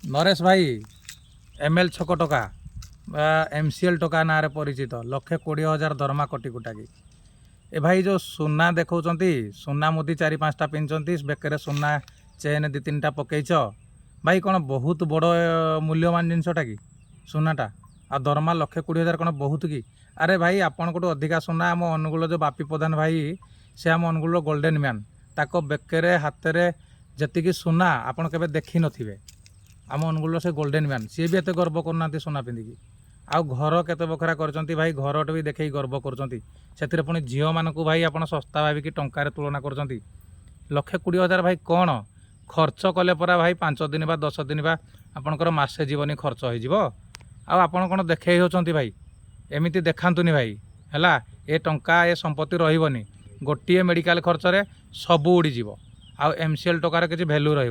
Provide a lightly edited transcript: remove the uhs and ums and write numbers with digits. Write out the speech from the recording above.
नरेश भाई एमएल छक टका एमसीएल टका ना परिचित 1,20,000 दरमा कोटी कुटाकी ए भाई जो सुना देखा सुना मुदी 4-5टा पिंधि बेकर सुना चेन 2-3टा पकईच भाई कौन बहुत बड़ मूल्यवान जिनसटा कि सुनाटा आ दरमा 1,20,000 कौन बहुत कि अरे भाई आपण को अधिका सुना आम अनुगुल जो बापी प्रधान भाई से आम अनुगुल गोल्डेन मैन ताक बेकरे हाथ में जी सुना आपड़ के देखी नथिबे आम अनुगुल से गोल्डेन मैन सी भी एत गर्व करना सुना पिंधिकी आउ घर केते बखरा करचंती भाई घरटे भी देखई गर्व करचंती से पुणी झील मान भाई आप सस्ता भाविकी टंकार तुलना करचंती 1,20,000 भाई कौन खर्च कले परा भाई 5 दिन बा 10 दिन बा आपणकर मासे जीवन खर्च हो आपण कौन देखई होचंती भाई एमती देखातुनी भाई है ए टंका ए संपत्ति रही गोटे मेडिकल खर्च रे सब उड़ीज आउ एमसीएल टकार किसी भैल्यू रही